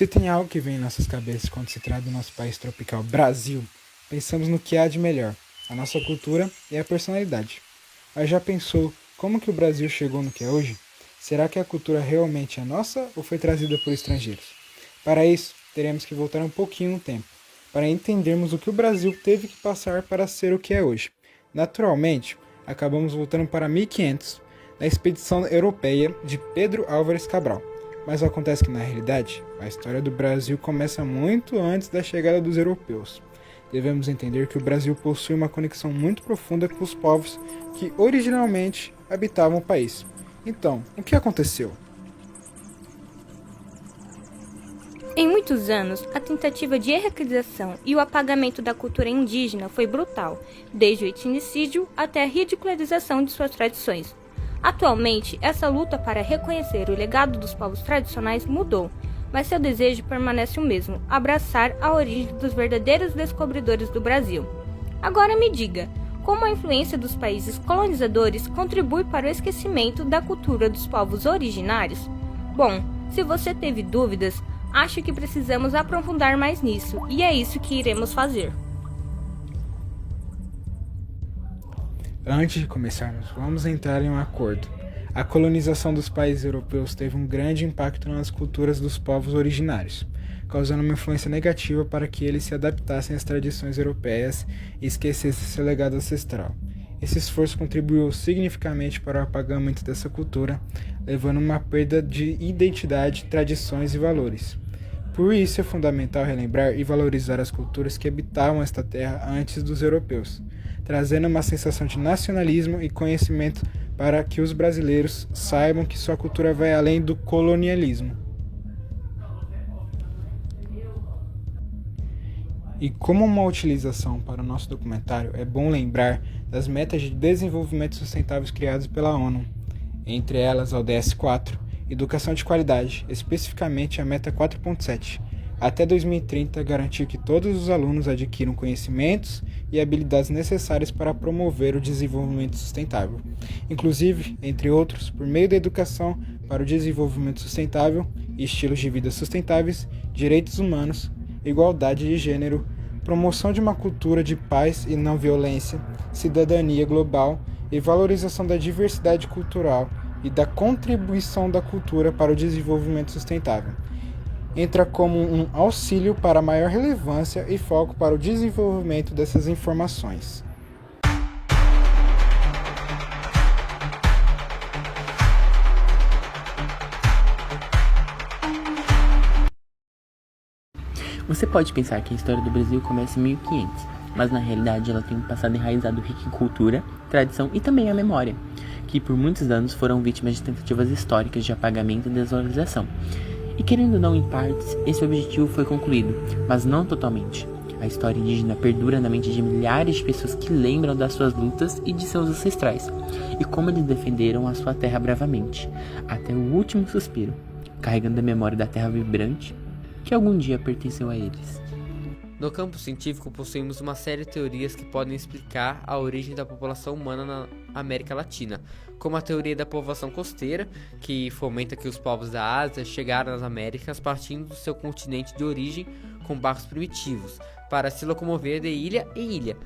Se tem algo que vem em nossas cabeças quando se trata do nosso país tropical, Brasil, pensamos no que há de melhor, a nossa cultura e a personalidade. Mas já pensou como que o Brasil chegou no que é hoje? Será que a cultura realmente é nossa ou foi trazida por estrangeiros? Para isso, teremos que voltar um pouquinho no tempo, para entendermos o que o Brasil teve que passar para ser o que é hoje. Naturalmente, acabamos voltando para 1500, na expedição europeia de Pedro Álvares Cabral. Mas acontece que, na realidade, a história do Brasil começa muito antes da chegada dos europeus. Devemos entender que o Brasil possui uma conexão muito profunda com os povos que originalmente habitavam o país. Então, o que aconteceu? Em muitos anos, a tentativa de erradicação e o apagamento da cultura indígena foi brutal, desde o etnicídio até a ridicularização de suas tradições. Atualmente, essa luta para reconhecer o legado dos povos tradicionais mudou, mas seu desejo permanece o mesmo: abraçar a origem dos verdadeiros descobridores do Brasil. Agora me diga, como a influência dos países colonizadores contribui para o esquecimento da cultura dos povos originários? Bom, se você teve dúvidas, acho que precisamos aprofundar mais nisso, e é isso que iremos fazer. Antes de começarmos, vamos entrar em um acordo. A colonização dos países europeus teve um grande impacto nas culturas dos povos originários, causando uma influência negativa para que eles se adaptassem às tradições europeias e esquecessem seu legado ancestral. Esse esforço contribuiu significativamente para o apagamento dessa cultura, levando a uma perda de identidade, tradições e valores. Por isso é fundamental relembrar e valorizar as culturas que habitavam esta terra antes dos europeus, trazendo uma sensação de nacionalismo e conhecimento para que os brasileiros saibam que sua cultura vai além do colonialismo. E como uma utilização para o nosso documentário, é bom lembrar das metas de desenvolvimento sustentáveis criadas pela ONU, entre elas a ODS 4, Educação de Qualidade, especificamente a meta 4.7, até 2030 garantir que todos os alunos adquiram conhecimentos e habilidades necessárias para promover o desenvolvimento sustentável, inclusive, entre outros, por meio da educação para o desenvolvimento sustentável e estilos de vida sustentáveis, direitos humanos, igualdade de gênero, promoção de uma cultura de paz e não violência, cidadania global e valorização da diversidade cultural e da contribuição da cultura para o desenvolvimento sustentável. Entra como um auxílio para maior relevância e foco para o desenvolvimento dessas informações. Você pode pensar que a história do Brasil começa em 1500, mas na realidade ela tem um passado enraizado rico em cultura, tradição e também a memória, que por muitos anos foram vítimas de tentativas históricas de apagamento e desvalorização. E querendo ou não, em partes, esse objetivo foi concluído, mas não totalmente. A história indígena perdura na mente de milhares de pessoas que lembram das suas lutas e de seus ancestrais, e como eles defenderam a sua terra bravamente, até o último suspiro, carregando a memória da terra vibrante que algum dia pertenceu a eles. No campo científico, possuímos uma série de teorias que podem explicar a origem da população humana na América Latina, como a teoria da povoação costeira, que fomenta que os povos da Ásia chegaram às Américas partindo do seu continente de origem com barcos primitivos, para se locomover de ilha em ilha.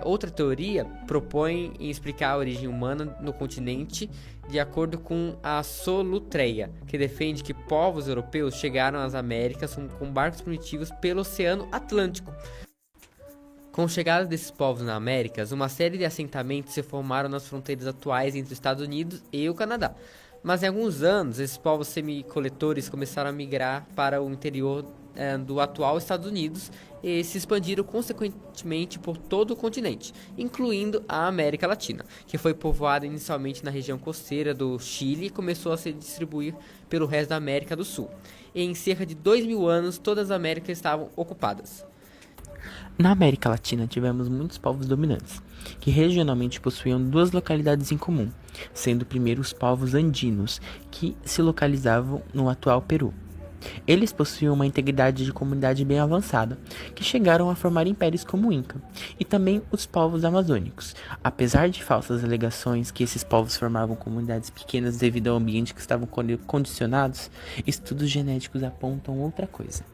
Outra teoria propõe em explicar a origem humana no continente de acordo com a Solutreia, que defende que povos europeus chegaram às Américas com barcos primitivos pelo Oceano Atlântico. Com a chegada desses povos na Américas, uma série de assentamentos se formaram nas fronteiras atuais entre os Estados Unidos e o Canadá. Mas em alguns anos, esses povos semicoletores começaram a migrar para o interior do atual Estados Unidos e se expandiram consequentemente por todo o continente, incluindo a América Latina, que foi povoada inicialmente na região costeira do Chile e começou a se distribuir pelo resto da América do Sul. E em cerca de 2000 anos, todas as Américas estavam ocupadas. Na América Latina tivemos muitos povos dominantes, que regionalmente possuíam duas localidades em comum, sendo primeiro os povos andinos, que se localizavam no atual Peru, Eles possuíam uma integridade de comunidade bem avançada, que chegaram a formar impérios como o Inca, e também os povos amazônicos. Apesar de falsas alegações que esses povos formavam comunidades pequenas devido ao ambiente que estavam condicionados, estudos genéticos apontam outra coisa.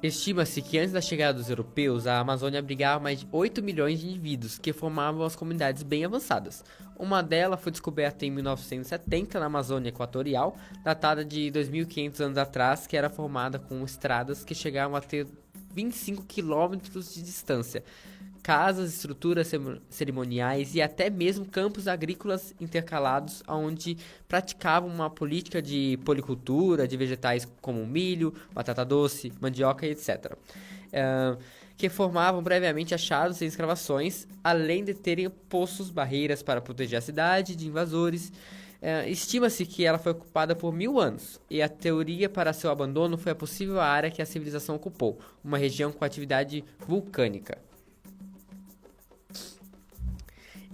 Estima-se que antes da chegada dos europeus, a Amazônia abrigava mais de 8 milhões de indivíduos que formavam as comunidades bem avançadas. Uma delas foi descoberta em 1970 na Amazônia Equatorial, datada de 2.500 anos atrás, que era formada com estradas que chegavam a ter 25 quilômetros de distância, casas, estruturas cerimoniais e até mesmo campos agrícolas intercalados, onde praticavam uma política de policultura de vegetais como milho, batata doce, mandioca e etc. Que formavam previamente achados em escavações, além de terem postos barreiras para proteger a cidade de invasores. Estima-se que ela foi ocupada por 1000 anos, e a teoria para seu abandono foi a possível área que a civilização ocupou, uma região com atividade vulcânica.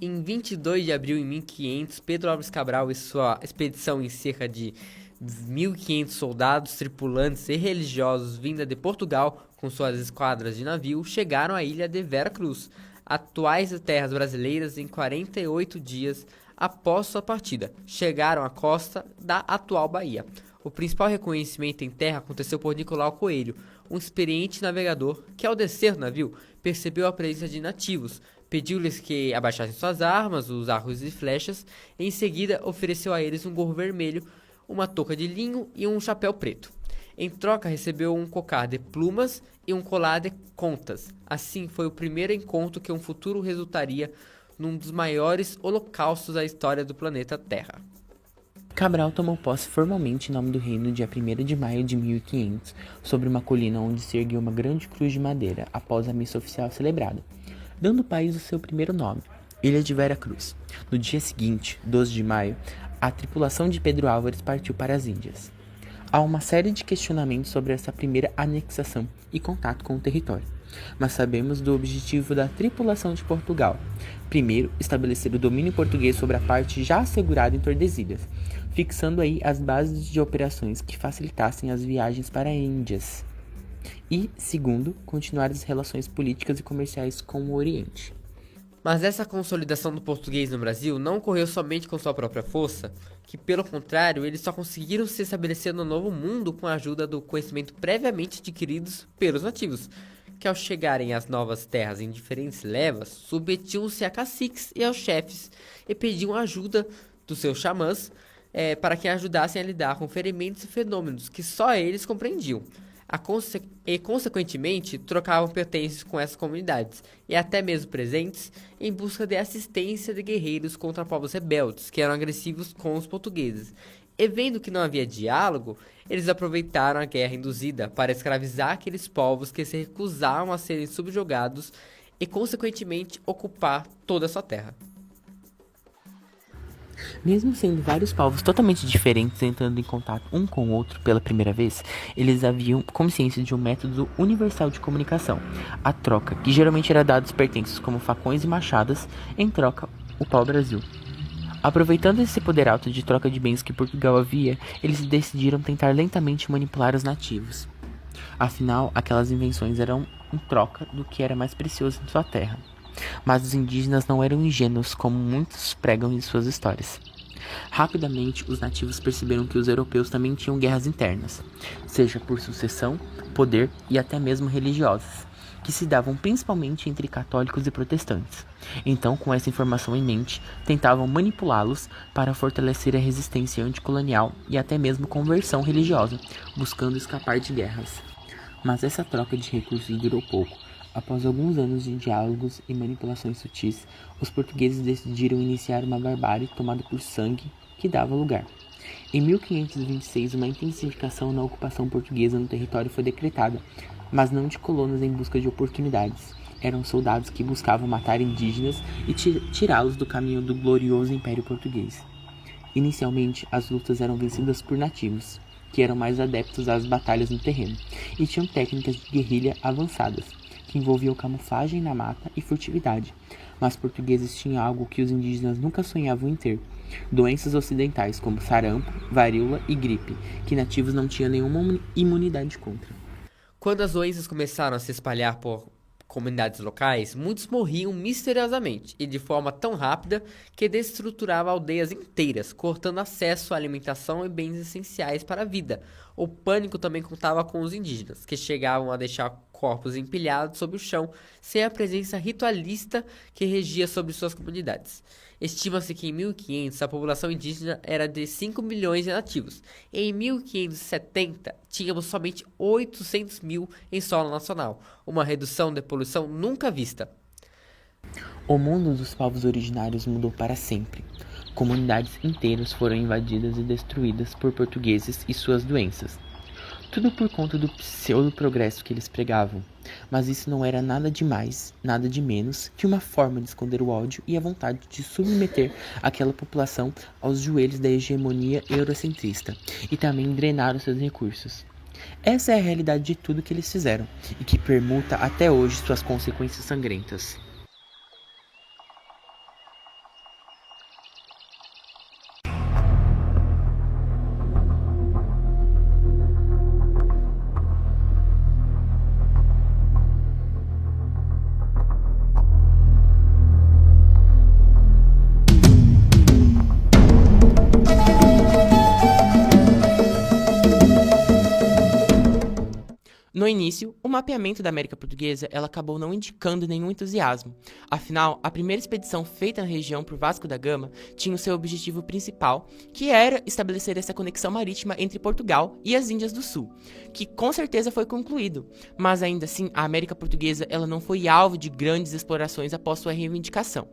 Em 22 de abril de 1500, Pedro Álvares Cabral e sua expedição em cerca de 1.500 soldados, tripulantes e religiosos vinda de Portugal com suas esquadras de navio chegaram à ilha de Vera Cruz, atuais terras brasileiras, em 48 dias após sua partida. Chegaram à costa da atual Bahia. O principal reconhecimento em terra aconteceu por Nicolau Coelho, um experiente navegador que, ao descer do navio, percebeu a presença de nativos. Pediu-lhes que abaixassem suas armas, os arcos e flechas, e em seguida ofereceu a eles um gorro vermelho, uma touca de linho e um chapéu preto. Em troca, recebeu um cocar de plumas e um colar de contas. Assim, foi o primeiro encontro que um futuro resultaria num dos maiores holocaustos da história do planeta Terra. Cabral tomou posse formalmente em nome do reino no dia 1º de maio de 1500, sobre uma colina onde se ergueu uma grande cruz de madeira, após a missa oficial celebrada, dando ao país o seu primeiro nome, Ilha de Vera Cruz. No dia seguinte, 12 de maio, a tripulação de Pedro Álvares partiu para as Índias. Há uma série de questionamentos sobre essa primeira anexação e contato com o território, mas sabemos do objetivo da tripulação de Portugal. Primeiro, estabelecer o domínio português sobre a parte já assegurada em Tordesilhas, fixando aí as bases de operações que facilitassem as viagens para as Índias. E, segundo, continuar as relações políticas e comerciais com o Oriente. Mas essa consolidação do português no Brasil não ocorreu somente com sua própria força, que pelo contrário, eles só conseguiram se estabelecer no Novo Mundo com a ajuda do conhecimento previamente adquiridos pelos nativos, que ao chegarem às novas terras em diferentes levas, submetiam-se a caciques e aos chefes e pediam ajuda dos seus xamãs para que ajudassem a lidar com ferimentos e fenômenos que só eles compreendiam. E, consequentemente, trocavam pertences com essas comunidades, e até mesmo presentes, em busca de assistência de guerreiros contra povos rebeldes, que eram agressivos com os portugueses. E vendo que não havia diálogo, eles aproveitaram a guerra induzida para escravizar aqueles povos que se recusavam a serem subjugados e, consequentemente, ocupar toda a sua terra. Mesmo sendo vários povos totalmente diferentes entrando em contato um com o outro pela primeira vez, eles haviam consciência de um método universal de comunicação, a troca, que geralmente era dada aos pertences como facões e machadas, em troca o pau-brasil. Aproveitando esse poder alto de troca de bens que Portugal havia, eles decidiram tentar lentamente manipular os nativos. Afinal, aquelas invenções eram em troca do que era mais precioso em sua terra. Mas os indígenas não eram ingênuos como muitos pregam em suas histórias. Rapidamente, os nativos perceberam que os europeus também tinham guerras internas, seja por sucessão, poder e até mesmo religiosas, que se davam principalmente entre católicos e protestantes. Então, com essa informação em mente, tentavam manipulá-los para fortalecer a resistência anticolonial e até mesmo conversão religiosa, buscando escapar de guerras. Mas essa troca de recursos durou pouco. Após alguns anos de diálogos e manipulações sutis, os portugueses decidiram iniciar uma barbárie tomada por sangue que dava lugar. Em 1526, uma intensificação na ocupação portuguesa no território foi decretada, mas não de colonos em busca de oportunidades. Eram soldados que buscavam matar indígenas e tirá-los do caminho do glorioso Império Português. Inicialmente, as lutas eram vencidas por nativos, que eram mais adeptos às batalhas no terreno, e tinham técnicas de guerrilha avançadas, que envolviam camuflagem na mata e furtividade. Mas os portugueses tinham algo que os indígenas nunca sonhavam em ter: doenças ocidentais como sarampo, varíola e gripe, que nativos não tinham nenhuma imunidade contra. Quando as doenças começaram a se espalhar por comunidades locais, muitos morriam misteriosamente e de forma tão rápida que destruturava aldeias inteiras, cortando acesso à alimentação e bens essenciais para a vida. O pânico também contava com os indígenas, que chegavam a deixar corpos empilhados sobre o chão, sem a presença ritualista que regia sobre suas comunidades. Estima-se que em 1500 a população indígena era de 5 milhões de nativos. Em 1570, tínhamos somente 800 mil em solo nacional, uma redução de poluição nunca vista. O mundo dos povos originários mudou para sempre. Comunidades inteiras foram invadidas e destruídas por portugueses e suas doenças. Tudo por conta do pseudo-progresso que eles pregavam. Mas isso não era nada de mais, nada de menos que uma forma de esconder o ódio e a vontade de submeter aquela população aos joelhos da hegemonia eurocentrista e também drenar os seus recursos. Essa é a realidade de tudo que eles fizeram e que permuta até hoje suas consequências sangrentas. No início, o mapeamento da América Portuguesa ela acabou não indicando nenhum entusiasmo. Afinal, a primeira expedição feita na região por Vasco da Gama tinha o seu objetivo principal, que era estabelecer essa conexão marítima entre Portugal e as Índias do Sul, que com certeza foi concluído. Mas ainda assim, a América Portuguesa ela não foi alvo de grandes explorações após sua reivindicação.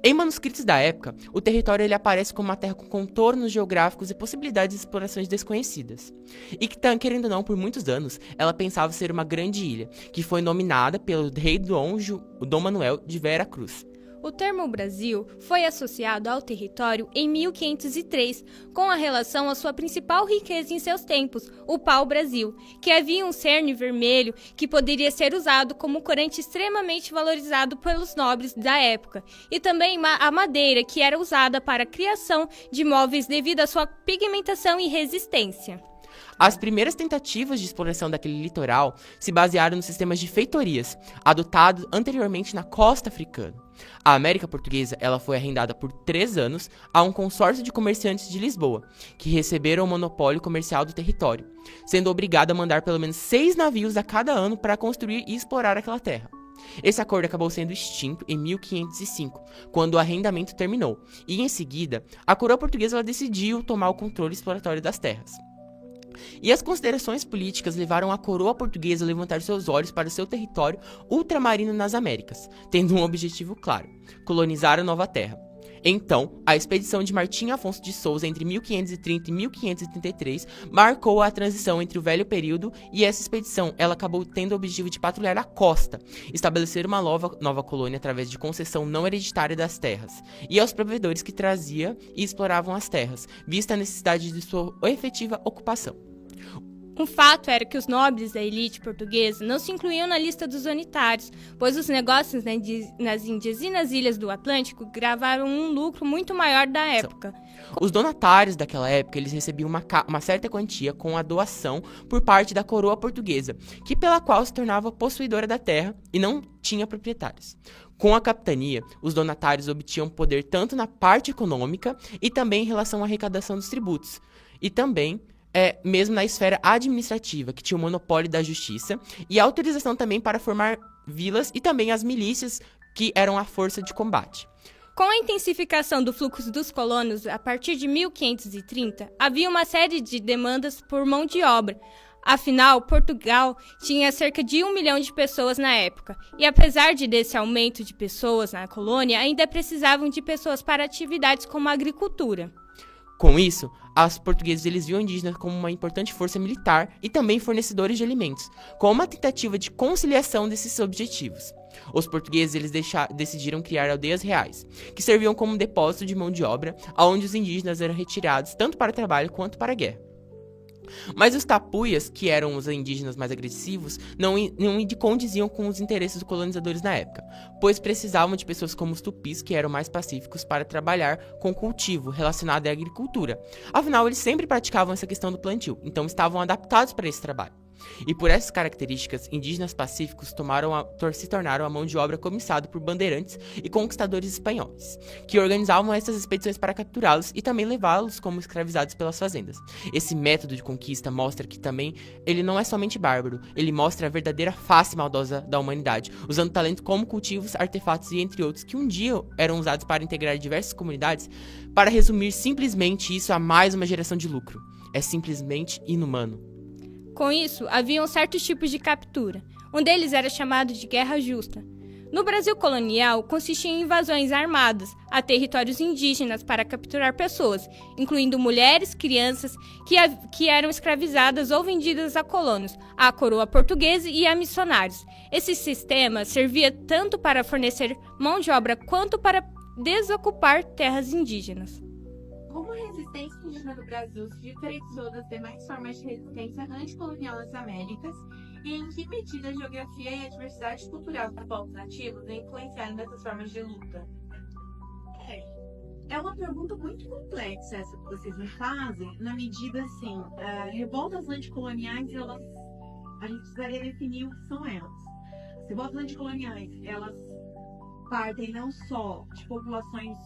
Em manuscritos da época, o território ele aparece como uma terra com contornos geográficos e possibilidades de explorações desconhecidas. E que, querendo ou não, por muitos anos, ela pensava ser uma grande ilha, que foi nominada pelo rei Dom Manuel de Vera Cruz. O termo Brasil foi associado ao território em 1503, com a relação à sua principal riqueza em seus tempos, o pau-brasil, que havia um cerne vermelho que poderia ser usado como corante extremamente valorizado pelos nobres da época, e também a madeira, que era usada para a criação de móveis devido à sua pigmentação e resistência. As primeiras tentativas de exploração daquele litoral se basearam nos sistemas de feitorias, adotados anteriormente na costa africana. A América Portuguesa ela foi arrendada por 3 anos a um consórcio de comerciantes de Lisboa, que receberam o monopólio comercial do território, sendo obrigado a mandar pelo menos 6 navios a cada ano para construir e explorar aquela terra. Esse acordo acabou sendo extinto em 1505, quando o arrendamento terminou, e em seguida, a coroa portuguesa ela decidiu tomar o controle exploratório das terras. E as considerações políticas levaram a coroa portuguesa a levantar seus olhos para seu território ultramarino nas Américas, tendo um objetivo claro: colonizar a nova terra. Então, a expedição de Martim Afonso de Souza entre 1530 e 1533 marcou a transição entre o velho período, e essa expedição ela acabou tendo o objetivo de patrulhar a costa, estabelecer uma nova colônia através de concessão não hereditária das terras, e aos provedores que traziam e exploravam as terras, vista a necessidade de sua efetiva ocupação. Um fato era que os nobres da elite portuguesa não se incluíam na lista dos unitários, pois os negócios nas Índias e nas ilhas do Atlântico gravaram um lucro muito maior da época. Os donatários daquela época eles recebiam uma certa quantia com a doação por parte da coroa portuguesa, que pela qual se tornava possuidora da terra e não tinha proprietários. Com a capitania, os donatários obtinham poder tanto na parte econômica e também em relação à arrecadação dos tributos, e também mesmo na esfera administrativa, que tinha o monopólio da justiça, e autorização também para formar vilas e também as milícias, que eram a força de combate. Com a intensificação do fluxo dos colonos a partir de 1530, havia uma série de demandas por mão de obra. Afinal, Portugal tinha cerca de 1 milhão de pessoas na época, e apesar desse aumento de pessoas na colônia, ainda precisavam de pessoas para atividades como a agricultura. Com isso, os portugueses eles viam indígenas como uma importante força militar e também fornecedores de alimentos, com uma tentativa de conciliação desses objetivos. Os portugueses eles decidiram criar aldeias reais, que serviam como um depósito de mão de obra, onde os indígenas eram retirados tanto para trabalho quanto para a guerra. Mas os tapuias, que eram os indígenas mais agressivos, não condiziam com os interesses dos colonizadores na época, pois precisavam de pessoas como os tupis, que eram mais pacíficos para trabalhar com cultivo relacionado à agricultura. Afinal, eles sempre praticavam essa questão do plantio, então estavam adaptados para esse trabalho. E por essas características, indígenas pacíficos se tornaram a mão de obra cobiçada por bandeirantes e conquistadores espanhóis, que organizavam essas expedições para capturá-los e também levá-los como escravizados pelas fazendas. Esse método de conquista mostra que também ele não é somente bárbaro, ele mostra a verdadeira face maldosa da humanidade, usando talento como cultivos, artefatos e entre outros que um dia eram usados para integrar diversas comunidades. Para resumir simplesmente isso a mais uma geração de lucro. É simplesmente inumano. Com isso, haviam certos tipos de captura. Um deles era chamado de guerra justa. No Brasil colonial, consistia em invasões armadas a territórios indígenas para capturar pessoas, incluindo mulheres, crianças, que eram escravizadas ou vendidas a colonos, à coroa portuguesa e a missionários. Esse sistema servia tanto para fornecer mão de obra quanto para desocupar terras indígenas. Como a resistência indígena do Brasil se diferenciou das demais formas de resistência anticolonial nas Américas e em que medida a geografia e a diversidade cultural dos povos nativos influenciaram nessas formas de luta? É uma pergunta muito complexa essa que vocês me fazem, na medida assim, revoltas anticoloniais, a gente precisaria definir o que são elas. As revoltas anticoloniais, elas partem não só de populações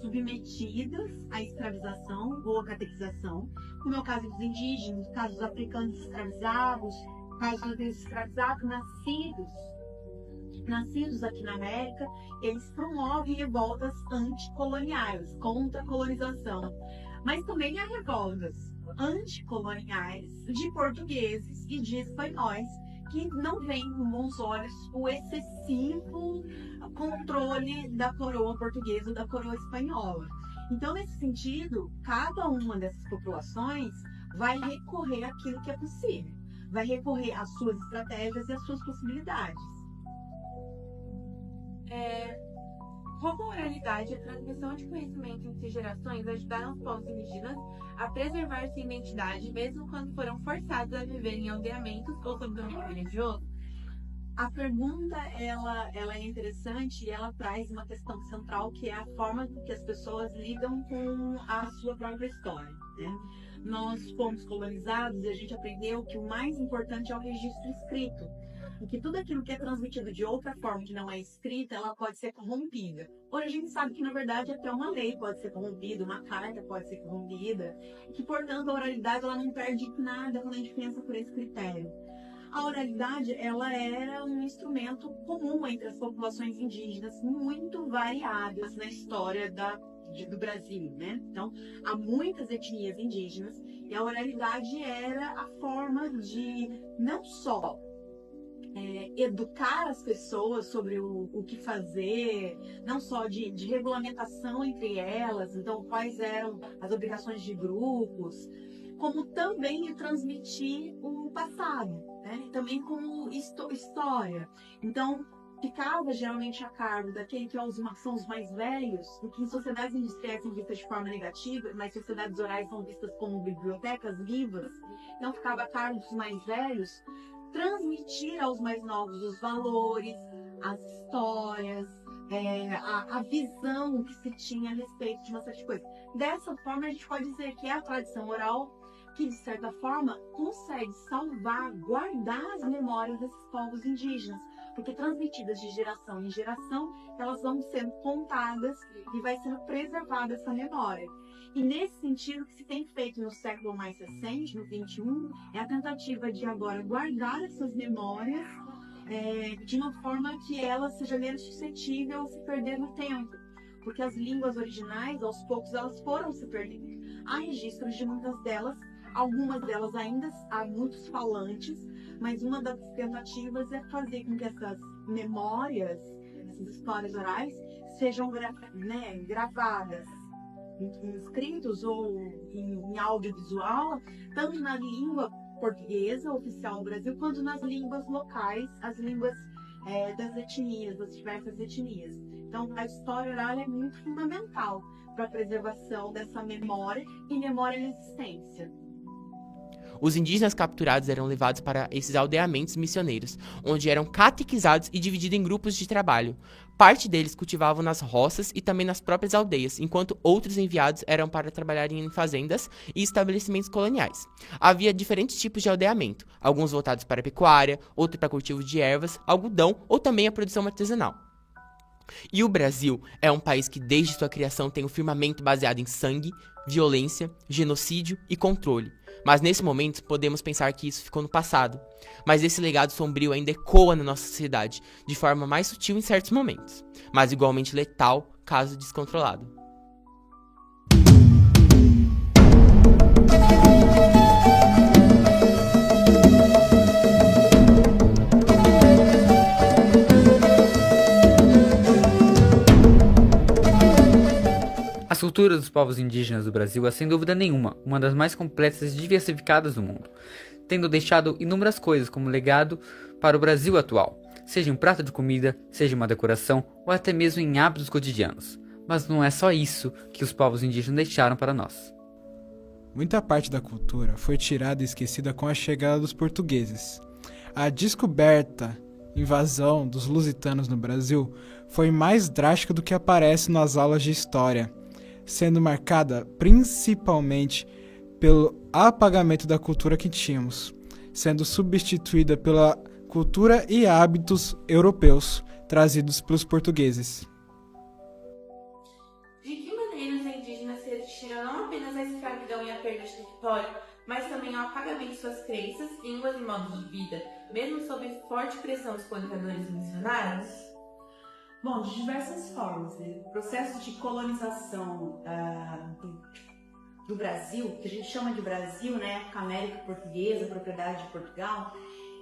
submetidas à escravização ou à catequização, como é o caso dos indígenas, casos africanos escravizados, casos desses escravizados nascidos aqui na América, eles promovem revoltas anticoloniais, contra a colonização. Mas também há revoltas anticoloniais de portugueses e de espanhóis, que não veem com bons olhos o excessivo controle da coroa portuguesa ou da coroa espanhola. Então, nesse sentido, cada uma dessas populações vai recorrer àquilo que é possível, vai recorrer às suas estratégias e às suas possibilidades. Como a oralidade e a transmissão de conhecimento entre gerações ajudaram os povos indígenas a preservar sua identidade, mesmo quando foram forçados a viver em aldeamentos ou sob domínio religioso? A pergunta, ela é interessante e ela traz uma questão central, que é a forma que as pessoas lidam com a sua própria história, né? Nós fomos colonizados e a gente aprendeu que o mais importante é o registro escrito, e que tudo aquilo que é transmitido de outra forma, que não é escrita, ela pode ser corrompida. Hoje a gente sabe que, na verdade, até uma lei pode ser corrompida, uma carta pode ser corrompida, e que, portanto, a oralidade ela não perde nada quando a gente pensa por esse critério. A oralidade, ela era um instrumento comum entre as populações indígenas, muito variadas na história do Brasil, né? Então, há muitas etnias indígenas, e a oralidade era a forma de não só educar as pessoas sobre o que fazer, não só de regulamentação entre elas, então quais eram as obrigações de grupos, como também de transmitir o passado, né? Também como história. Então, ficava geralmente a cargo daquele que são os mais velhos, o que em sociedades industriais são vistas de forma negativa, mas sociedades orais são vistas como bibliotecas vivas. Então, ficava a cargo dos mais velhos transmitir aos mais novos os valores, as histórias, a visão que se tinha a respeito de uma série de coisas. Dessa forma, a gente pode dizer que é a tradição oral que, de certa forma, consegue salvar, guardar as memórias desses povos indígenas, porque transmitidas de geração em geração, elas vão sendo contadas e vai sendo preservada essa memória. E nesse sentido, o que se tem feito no século mais recente, no XXI, é a tentativa de agora guardar essas memórias de uma forma que ela seja menos suscetível a se perder no tempo. Porque as línguas originais, aos poucos, elas foram se perdendo. Há registros de muitas delas, algumas delas ainda há muitos falantes, mas uma das tentativas é fazer com que essas memórias, essas histórias orais, sejam gravadas em escritos ou em audiovisual, tanto na língua portuguesa oficial do Brasil, quanto nas línguas locais, as línguas das etnias, das diversas etnias. Então, a história oral é muito fundamental para a preservação dessa memória e memória e resistência. Os indígenas capturados eram levados para esses aldeamentos missioneiros, onde eram catequizados e divididos em grupos de trabalho. Parte deles cultivavam nas roças e também nas próprias aldeias, enquanto outros enviados eram para trabalhar em fazendas e estabelecimentos coloniais. Havia diferentes tipos de aldeamento, alguns voltados para a pecuária, outros para cultivo de ervas, algodão ou também a produção artesanal. E o Brasil é um país que desde sua criação tem um firmamento baseado em sangue, violência, genocídio e controle. Mas nesse momento podemos pensar que isso ficou no passado. Mas esse legado sombrio ainda ecoa na nossa sociedade, de forma mais sutil em certos momentos, mas igualmente letal caso descontrolado. A cultura dos povos indígenas do Brasil é, sem dúvida nenhuma, uma das mais completas e diversificadas do mundo, tendo deixado inúmeras coisas como legado para o Brasil atual, seja em prato de comida, seja uma decoração ou até mesmo em hábitos cotidianos. Mas não é só isso que os povos indígenas deixaram para nós. Muita parte da cultura foi tirada e esquecida com a chegada dos portugueses. A descoberta, invasão dos lusitanos no Brasil foi mais drástica do que aparece nas aulas de história, sendo marcada principalmente pelo apagamento da cultura que tínhamos, sendo substituída pela cultura e hábitos europeus trazidos pelos portugueses. De que maneira os indígenas resistiram não apenas à escravidão e à perda de território, mas também ao apagamento de suas crenças, línguas e modos de vida, mesmo sob forte pressão dos colonizadores missionários? Bom, de diversas formas, né? O processo de colonização do Brasil, que a gente chama de Brasil, né? A América Portuguesa, propriedade de Portugal,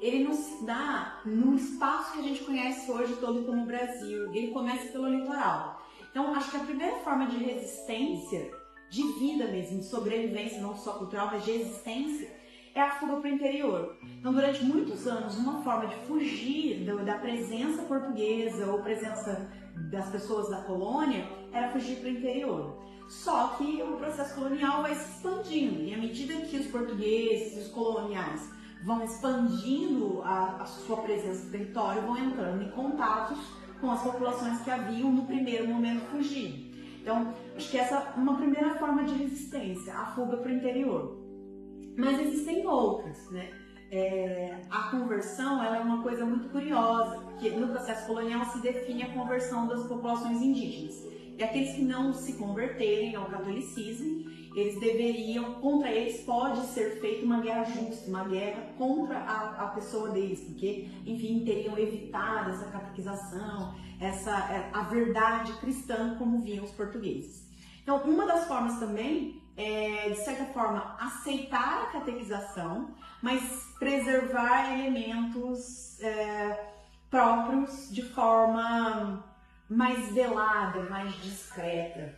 ele não se dá no espaço que a gente conhece hoje todo como Brasil. Ele começa pelo litoral. Então, acho que a primeira forma de resistência, de vida mesmo, de sobrevivência, não só cultural, mas de existência, é a fuga para o interior. Então, durante muitos anos, uma forma de fugir da presença portuguesa ou presença das pessoas da colônia era fugir para o interior. Só que o processo colonial vai se expandindo, e à medida que os portugueses e os coloniais vão expandindo a sua presença no território, vão entrando em contatos com as populações que haviam no primeiro momento fugido. Então, acho que essa é uma primeira forma de resistência, a fuga para o interior. Mas existem outras, né? A conversão ela é uma coisa muito curiosa, porque no processo colonial se define a conversão das populações indígenas. E aqueles que não se converterem ao catolicismo, eles deveriam, contra eles pode ser feita uma guerra justa, uma guerra contra a pessoa deles, porque, enfim, teriam evitado essa catequização, a verdade cristã como viam os portugueses. Então, uma das formas também é, de certa forma, aceitar a catequização, mas preservar elementos próprios de forma mais velada, mais discreta.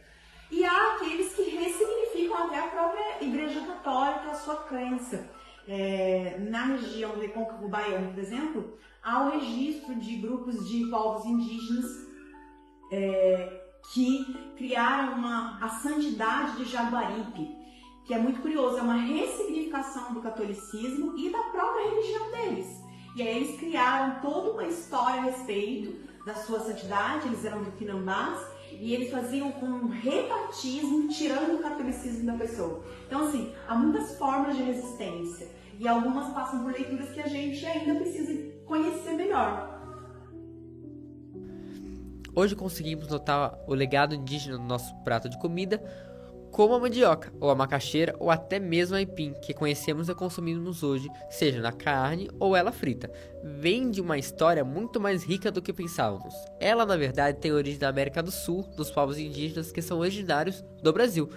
E há aqueles que ressignificam até a própria Igreja Católica, a sua crença. Na região do Recôncavo Baiano, por exemplo, há o registro de grupos de povos indígenas que criaram a santidade de Jaguaripe, que é muito curioso, é uma ressignificação do catolicismo e da própria religião deles. E aí eles criaram toda uma história a respeito da sua santidade, eles eram tupinambás, e eles faziam um rebatismo tirando o catolicismo da pessoa. Então, assim, há muitas formas de resistência, e algumas passam por leituras que a gente ainda precisa conhecer melhor. Hoje conseguimos notar o legado indígena no nosso prato de comida, como a mandioca, ou a macaxeira, ou até mesmo a aipim, que conhecemos e consumimos hoje, seja na carne ou ela frita. Vem de uma história muito mais rica do que pensávamos. Ela, na verdade, tem origem da América do Sul, dos povos indígenas que são originários do Brasil.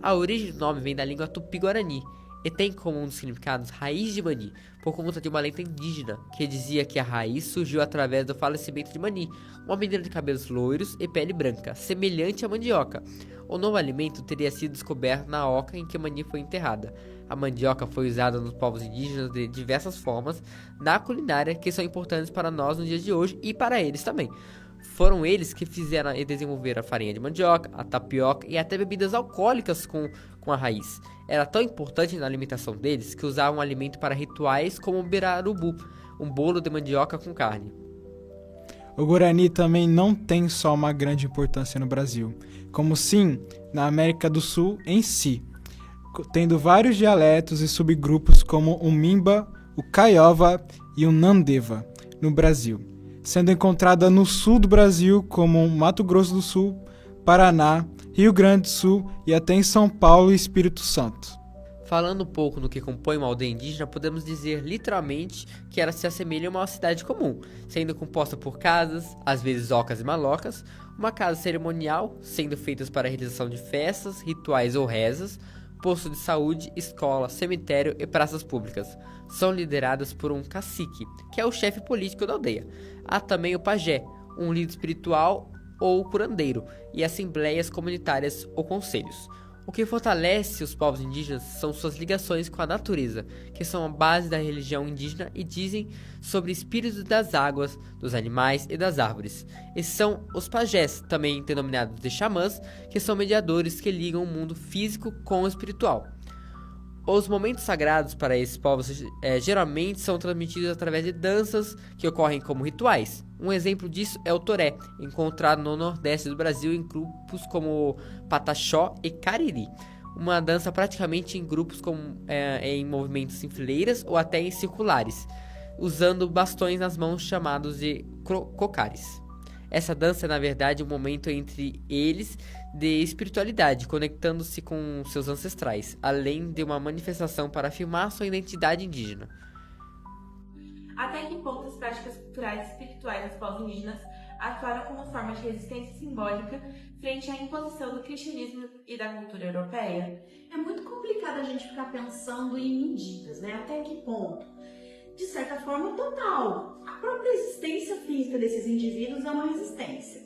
A origem do nome vem da língua tupi-guarani, e tem como um dos significados raiz de Mani, por conta de uma lenda indígena, que dizia que a raiz surgiu através do falecimento de Mani, uma menina de cabelos loiros e pele branca, semelhante à mandioca. O novo alimento teria sido descoberto na oca em que Mani foi enterrada. A mandioca foi usada nos povos indígenas de diversas formas na culinária que são importantes para nós no dia de hoje e para eles também. Foram eles que fizeram e desenvolveram a farinha de mandioca, a tapioca e até bebidas alcoólicas com uma raiz. Era tão importante na alimentação deles que usavam o alimento para rituais como o birarubu, um bolo de mandioca com carne. O Guarani também não tem só uma grande importância no Brasil, como sim na América do Sul em si, tendo vários dialetos e subgrupos como o Mimba, o Caiova e o Nandeva no Brasil, sendo encontrada no sul do Brasil como Mato Grosso do Sul, Paraná, Rio Grande do Sul e até em São Paulo e Espírito Santo. Falando um pouco no que compõe uma aldeia indígena, podemos dizer literalmente que ela se assemelha a uma cidade comum, sendo composta por casas, às vezes ocas e malocas, uma casa cerimonial, sendo feitas para a realização de festas, rituais ou rezas, posto de saúde, escola, cemitério e praças públicas. São lideradas por um cacique, que é o chefe político da aldeia. Há também o pajé, um líder espiritual ou curandeiro, e assembleias comunitárias ou conselhos. O que fortalece os povos indígenas são suas ligações com a natureza, que são a base da religião indígena e dizem sobre espíritos das águas, dos animais e das árvores. E são os pajés, também denominados de xamãs, que são mediadores que ligam o mundo físico com o espiritual. Os momentos sagrados para esses povos geralmente são transmitidos através de danças que ocorrem como rituais. Um exemplo disso é o toré, encontrado no nordeste do Brasil em grupos como Pataxó e Cariri. Uma dança praticamente em grupos em movimentos em fileiras ou até em circulares, usando bastões nas mãos chamados de cocares. Essa dança é, na verdade, um momento entre eles de espiritualidade, conectando-se com seus ancestrais, além de uma manifestação para afirmar sua identidade indígena. Até que ponto as práticas culturais e espirituais dos povos indígenas atuaram como forma de resistência simbólica frente à imposição do cristianismo e da cultura europeia? É muito complicado a gente ficar pensando em medidas, né? Até que ponto? De certa forma, total. A própria existência física desses indivíduos é uma resistência.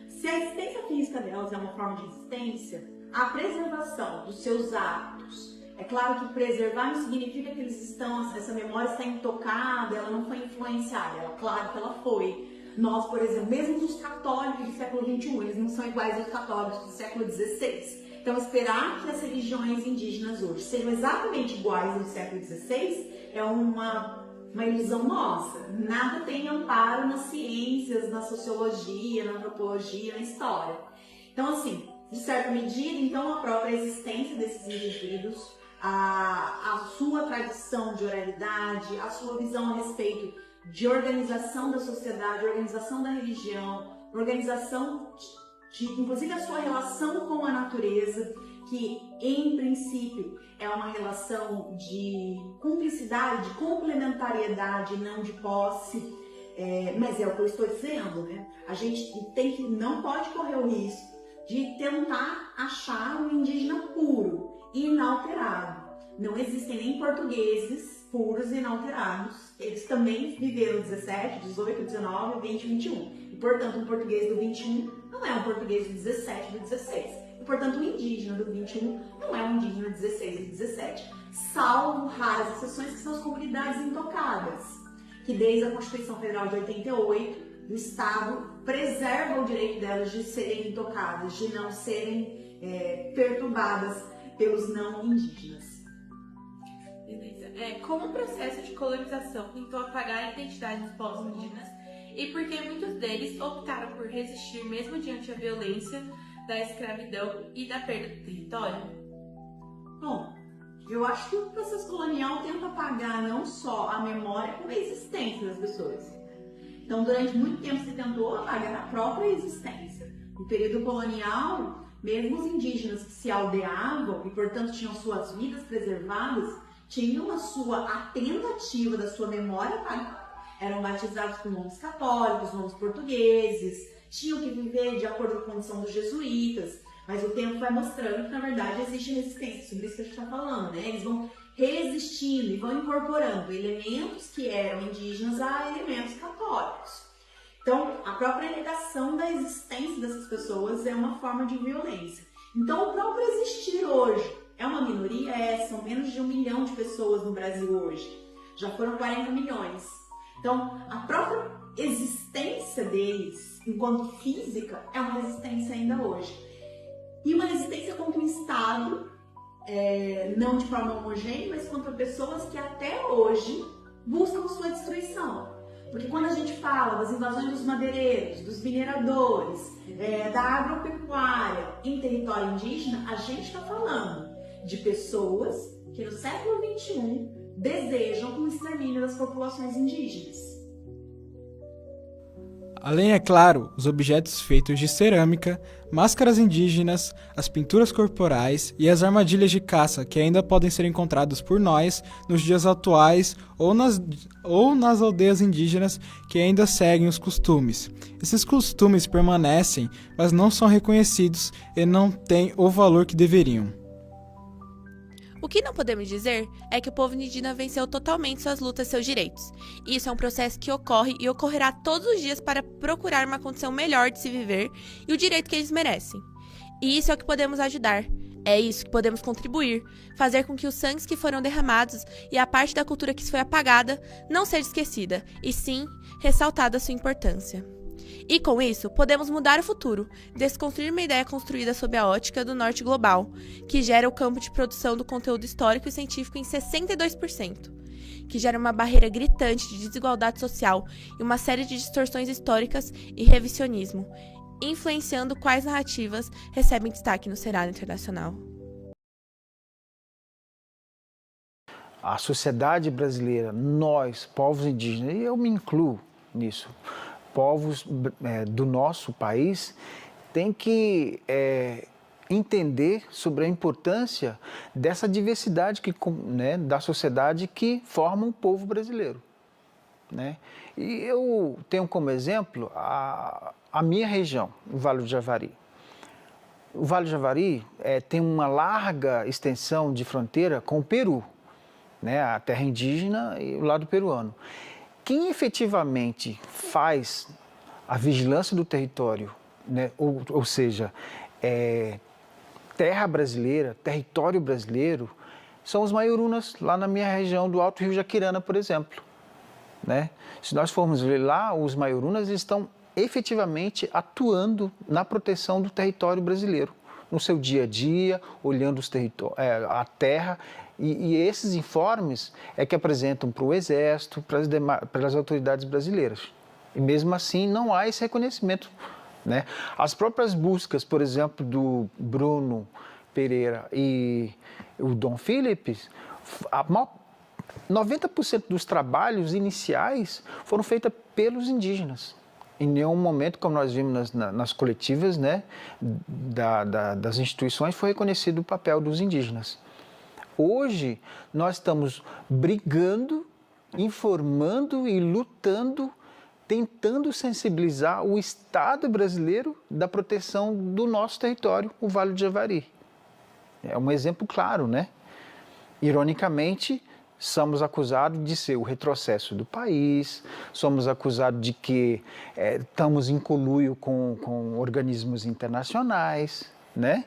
Se a existência física delas é uma forma de resistência, a preservação dos seus hábitos. É claro que preservar não significa que essa memória está intocada, ela não foi influenciada. Claro que ela foi. Nós, por exemplo, mesmo os católicos do século XXI, eles não são iguais aos católicos do século XVI. Então, esperar que as religiões indígenas hoje sejam exatamente iguais ao século XVI é uma ilusão nossa. Nada tem amparo nas ciências, na sociologia, na antropologia, na história. Então, assim, de certa medida, então, a própria existência desses indivíduos, a sua tradição de oralidade, a sua visão a respeito de organização da sociedade, organização da religião, organização inclusive a sua relação com a natureza, que em princípio é uma relação de cumplicidade, de complementariedade, não de posse, mas é o que eu estou dizendo, né? A gente não pode correr o risco de tentar achar um indígena puro, inalterado. Não existem nem portugueses puros e inalterados. Eles também viveram 17, 18, 19, 20 e 21. E, portanto, um português do 21 não é um português do 17 e do 16. E, portanto, um indígena do 21 não é um indígena do 16 e 17. Salvo raras exceções que são as comunidades intocadas, que desde a Constituição Federal de 88, o Estado preserva o direito delas de serem intocadas, de não serem perturbadas pelos não indígenas. Beleza. Como o processo de colonização tentou apagar a identidade dos povos indígenas e por que muitos deles optaram por resistir mesmo diante da violência, da escravidão e da perda do território? Bom, eu acho que o processo colonial tenta apagar não só a memória, como a existência das pessoas. Então, durante muito tempo se tentou apagar a própria existência. No período colonial, mesmo os indígenas que se aldeavam e, portanto, tinham suas vidas preservadas, tinham a tentativa da sua memória apagada. Eram batizados com nomes católicos, nomes portugueses, tinham que viver de acordo com a condição dos jesuítas, mas o tempo vai mostrando que, na verdade, existe resistência, sobre isso que a gente está falando, né? Eles vão resistindo e vão incorporando elementos que eram indígenas a elementos católicos. Então, a própria negação da existência dessas pessoas é uma forma de violência. Então, o próprio existir hoje é uma minoria? São menos de 1 milhão de pessoas no Brasil hoje. Já foram 40 milhões. Então, a própria existência deles, enquanto física, é uma resistência ainda hoje. E uma resistência contra um Estado não de forma homogênea, mas contra pessoas que até hoje buscam sua destruição. Porque quando a gente fala das invasões dos madeireiros, dos mineradores, da agropecuária em território indígena, a gente está falando de pessoas que no século XXI desejam o extermínio das populações indígenas. Além, é claro, os objetos feitos de cerâmica, máscaras indígenas, as pinturas corporais e as armadilhas de caça que ainda podem ser encontradas por nós nos dias atuais ou nas aldeias indígenas que ainda seguem os costumes. Esses costumes permanecem, mas não são reconhecidos e não têm o valor que deveriam. O que não podemos dizer é que o povo indígena venceu totalmente suas lutas e seus direitos. Isso é um processo que ocorre e ocorrerá todos os dias para procurar uma condição melhor de se viver e o direito que eles merecem. E isso é o que podemos ajudar. É isso que podemos contribuir, fazer com que os sangues que foram derramados e a parte da cultura que foi apagada não seja esquecida, e sim ressaltada a sua importância. E com isso, podemos mudar o futuro, desconstruir uma ideia construída sob a ótica do norte global, que gera o campo de produção do conteúdo histórico e científico em 62%, que gera uma barreira gritante de desigualdade social e uma série de distorções históricas e revisionismo, influenciando quais narrativas recebem destaque no cenário internacional. A sociedade brasileira, nós, povos indígenas, e eu me incluo nisso, povos do nosso país, tem que entender sobre a importância dessa diversidade da sociedade que forma o povo brasileiro. Né? E eu tenho como exemplo a minha região, o Vale do Javari. O Vale do Javari tem uma larga extensão de fronteira com o Peru, né? A terra indígena e o lado peruano. Quem efetivamente faz a vigilância do território, né? ou seja, terra brasileira, território brasileiro, são os maiurunas lá na minha região do Alto Rio Jaquirana, por exemplo. Né? Se nós formos ver lá, os maiurunas estão efetivamente atuando na proteção do território brasileiro, no seu dia a dia, olhando a terra. E esses informes que apresentam para o Exército, para as autoridades brasileiras. E mesmo assim não há esse reconhecimento. Né? As próprias buscas, por exemplo, do Bruno Pereira e o Dom Philips, 90% dos trabalhos iniciais foram feitos pelos indígenas. Em nenhum momento, como nós vimos nas coletivas, né, das instituições, foi reconhecido o papel dos indígenas. Hoje, nós estamos brigando, informando e lutando, tentando sensibilizar o Estado brasileiro da proteção do nosso território, o Vale do Javari. É um exemplo claro, né? Ironicamente, somos acusados de ser o retrocesso do país, somos acusados de que estamos em conluio com organismos internacionais, né?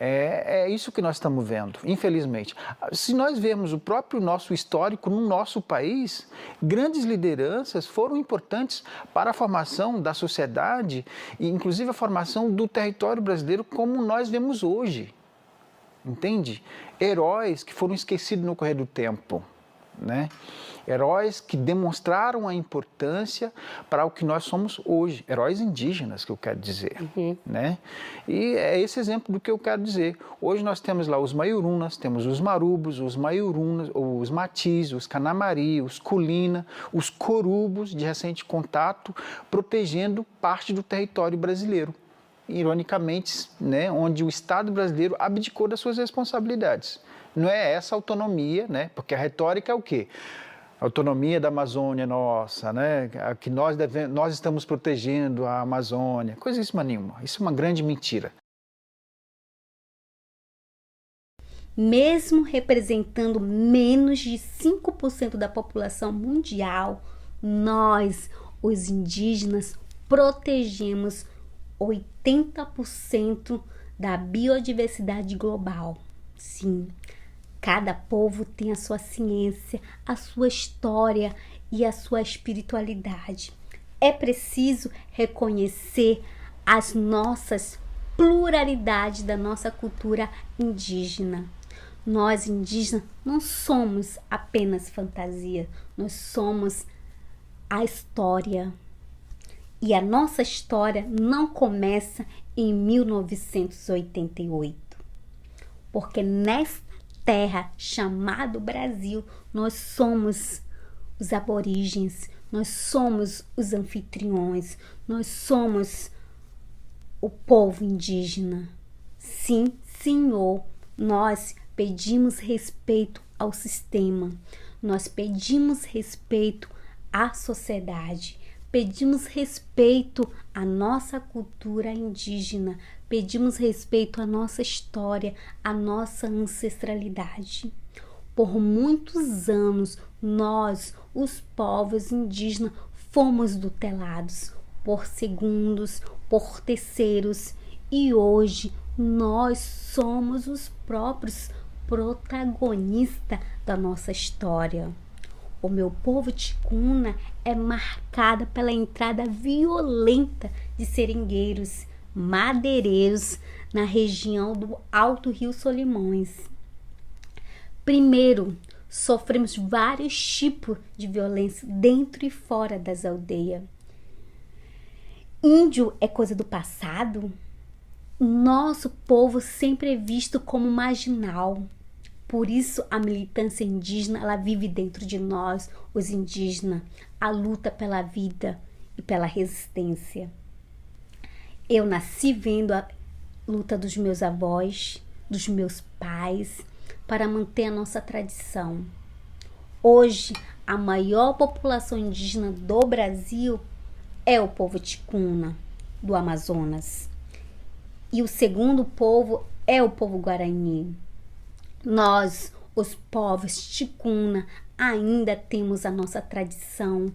É isso que nós estamos vendo, infelizmente. Se nós vemos o próprio nosso histórico no nosso país, grandes lideranças foram importantes para a formação da sociedade e inclusive a formação do território brasileiro como nós vemos hoje. Entende? Heróis que foram esquecidos no correr do tempo, né? Heróis que demonstraram a importância para o que nós somos hoje. Heróis indígenas, que eu quero dizer. Né? E é esse exemplo do que eu quero dizer. Hoje nós temos lá os maiurunas, temos os marubos, os maiurunas, os matis, os canamari, os culina, os corubos de recente contato, protegendo parte do território brasileiro. Ironicamente, né, onde o Estado brasileiro abdicou das suas responsabilidades. Não é essa autonomia, né, porque a retórica é o quê? A autonomia da Amazônia nossa, né, que nós estamos protegendo a Amazônia, coisíssima nenhuma. Isso é uma grande mentira. Mesmo representando menos de 5% da população mundial, nós, os indígenas, protegemos 80% da biodiversidade global. Sim, cada povo tem a sua ciência, a sua história e a sua espiritualidade. É preciso reconhecer as nossas pluralidades da nossa cultura indígena. Nós, indígenas, não somos apenas fantasia, nós somos a história. E a nossa história não começa em 1988, porque nesta terra chamada Brasil, nós somos os aborígenes, nós somos os anfitriões, nós somos o povo indígena. Sim, senhor, nós pedimos respeito ao sistema, nós pedimos respeito à sociedade, pedimos respeito à nossa cultura indígena, pedimos respeito à nossa história, à nossa ancestralidade. Por muitos anos, nós, os povos indígenas, fomos tutelados por segundos, por terceiros, e hoje nós somos os próprios protagonistas da nossa história. O meu povo ticuna é marcada pela entrada violenta de seringueiros, madeireiros na região do Alto Rio Solimões. Primeiro, sofremos vários tipos de violência dentro e fora das aldeias. Índio é coisa do passado? Nosso povo sempre é visto como marginal. Por isso, a militância indígena, ela vive dentro de nós, os indígenas, a luta pela vida e pela resistência. Eu nasci vendo a luta dos meus avós, dos meus pais, para manter a nossa tradição. Hoje, a maior população indígena do Brasil é o povo ticuna, do Amazonas. E o segundo povo é o povo guarani. Nós, os povos ticuna, ainda temos a nossa tradição,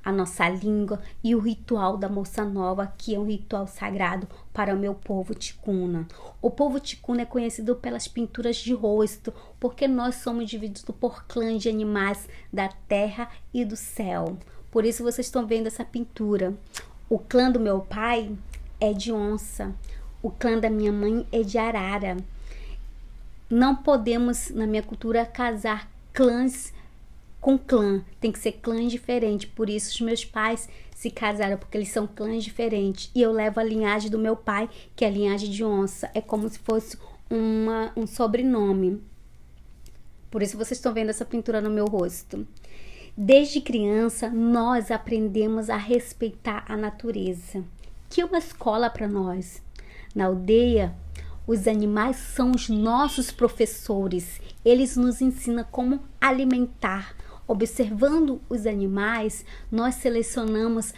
a nossa língua e o ritual da moça nova, que é um ritual sagrado para o meu povo ticuna. O povo ticuna é conhecido pelas pinturas de rosto, porque nós somos divididos por clãs de animais da terra e do céu. Por isso vocês estão vendo essa pintura. O clã do meu pai é de onça, o clã da minha mãe é de arara. Não podemos, na minha cultura, casar clãs com clã. Tem que ser clãs diferentes. Por isso os meus pais se casaram, porque eles são clãs diferentes. E eu levo a linhagem do meu pai, que é a linhagem de onça. É como se fosse um sobrenome. Por isso vocês estão vendo essa pintura no meu rosto. Desde criança, nós aprendemos a respeitar a natureza, que é uma escola para nós. Na aldeia, os animais são os nossos professores. Eles nos ensinam como alimentar. Observando os animais, nós selecionamos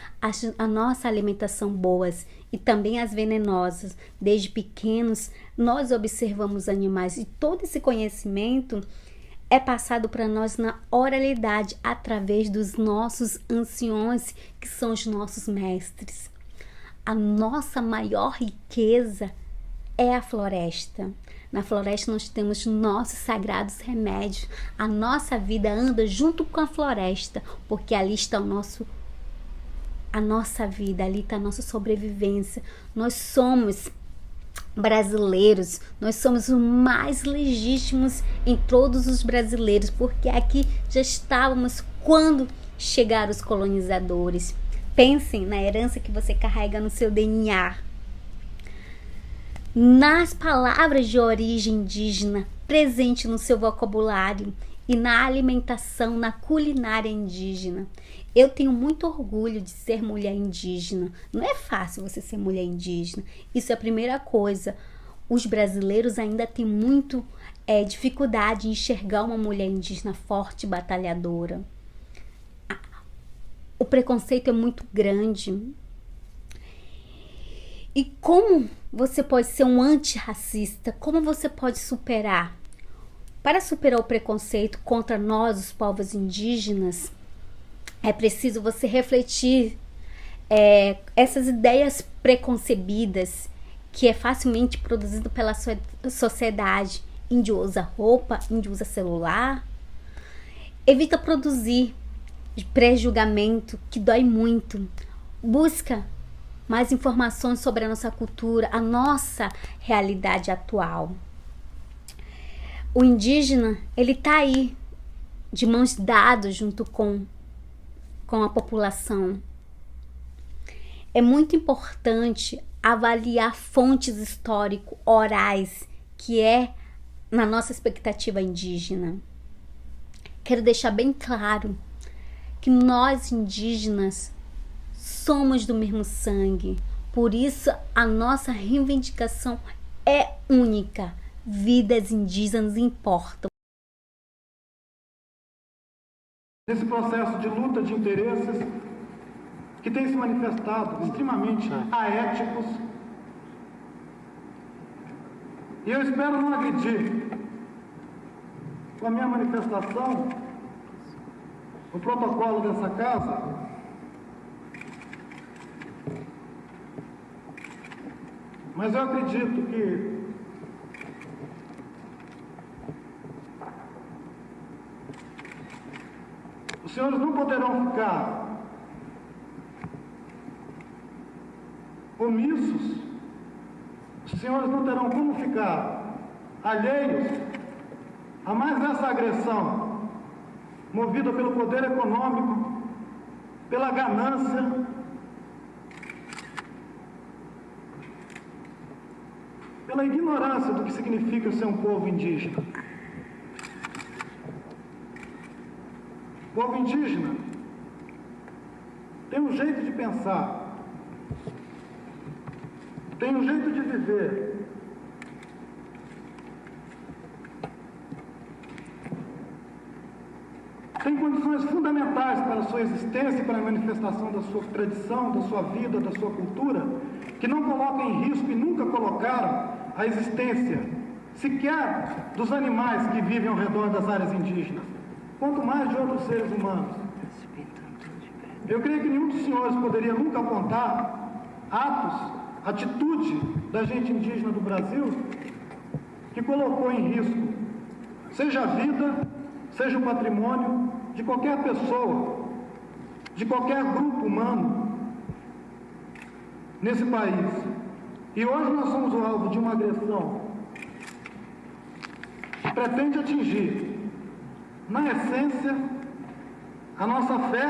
a nossa alimentação boas e também as venenosas. Desde pequenos, nós observamos os animais e todo esse conhecimento é passado para nós na oralidade através dos nossos anciões, que são os nossos mestres. A nossa maior riqueza é a floresta. Na floresta nós temos nossos sagrados remédios. A nossa vida anda junto com a floresta, porque ali está a nossa vida, ali está a nossa sobrevivência. Nós somos brasileiros, nós somos os mais legítimos em todos os brasileiros, porque aqui já estávamos quando chegaram os colonizadores. Pensem na herança que você carrega no seu DNA. Nas palavras de origem indígena presente no seu vocabulário e na alimentação, na culinária indígena. Eu tenho muito orgulho de ser mulher indígena. Não é fácil você ser mulher indígena. Isso é a primeira coisa. Os brasileiros ainda têm muito dificuldade em enxergar uma mulher indígena forte e batalhadora. O preconceito é muito grande. E como você pode ser um antirracista? Como você pode superar? Para superar o preconceito contra nós, os povos indígenas, é preciso você refletir essas ideias preconcebidas que é facilmente produzido pela sociedade. Índio usa roupa, índio usa celular. Evita produzir pré-julgamento, que dói muito. Busca mais informações sobre a nossa cultura, a nossa realidade atual. O indígena, ele tá aí, de mãos dadas junto com a população. É muito importante avaliar fontes histórico-orais, que é na nossa expectativa indígena. Quero deixar bem claro que nós indígenas somos do mesmo sangue, por isso a nossa reivindicação é única. Vidas indígenas importam. Nesse processo de luta de interesses que tem se manifestado extremamente aéticos, e eu espero não agredir com a minha manifestação o protocolo dessa casa, mas eu acredito que os senhores não poderão ficar omissos, os senhores não terão como ficar alheios a mais essa agressão movida pelo poder econômico, pela ganância, pela ignorância do que significa ser um povo indígena. O povo indígena tem um jeito de pensar, tem um jeito de viver, tem condições fundamentais para a sua existência e para a manifestação da sua tradição, da sua vida, da sua cultura, que não colocam em risco e nunca colocaram a existência sequer dos animais que vivem ao redor das áreas indígenas, quanto mais de outros seres humanos. Eu creio que nenhum dos senhores poderia nunca apontar atos, atitude da gente indígena do Brasil que colocou em risco, seja a vida, seja o patrimônio de qualquer pessoa, de qualquer grupo humano nesse país. E hoje nós somos o alvo de uma agressão que pretende atingir, na essência, a nossa fé,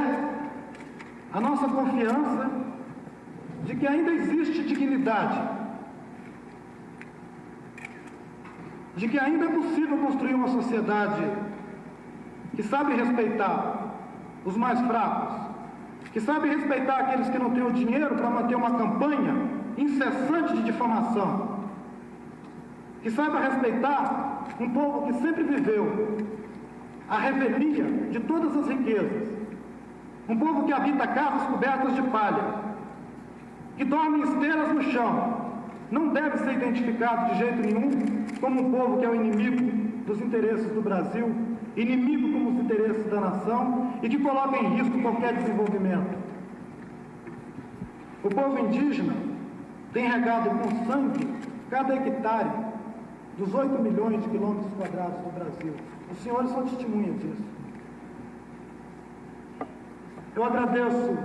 a nossa confiança de que ainda existe dignidade, de que ainda é possível construir uma sociedade que sabe respeitar os mais fracos, que sabe respeitar aqueles que não têm o dinheiro para manter uma campanha incessante de difamação, que saiba respeitar um povo que sempre viveu a revelia de todas as riquezas, um povo que habita casas cobertas de palha, que dorme em esteiras no chão, não deve ser identificado de jeito nenhum como um povo que é o inimigo dos interesses do Brasil, inimigo como os interesses da nação e que coloca em risco qualquer desenvolvimento. O povo indígena tem regado com sangue cada hectare dos 8 milhões de quilômetros quadrados do Brasil. Os senhores são testemunhas disso. Eu agradeço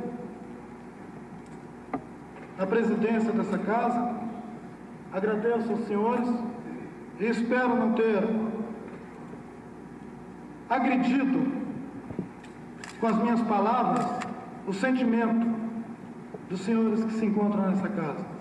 a presidência dessa casa, agradeço aos senhores e espero não ter agredido com as minhas palavras o sentimento dos senhores que se encontram nessa casa.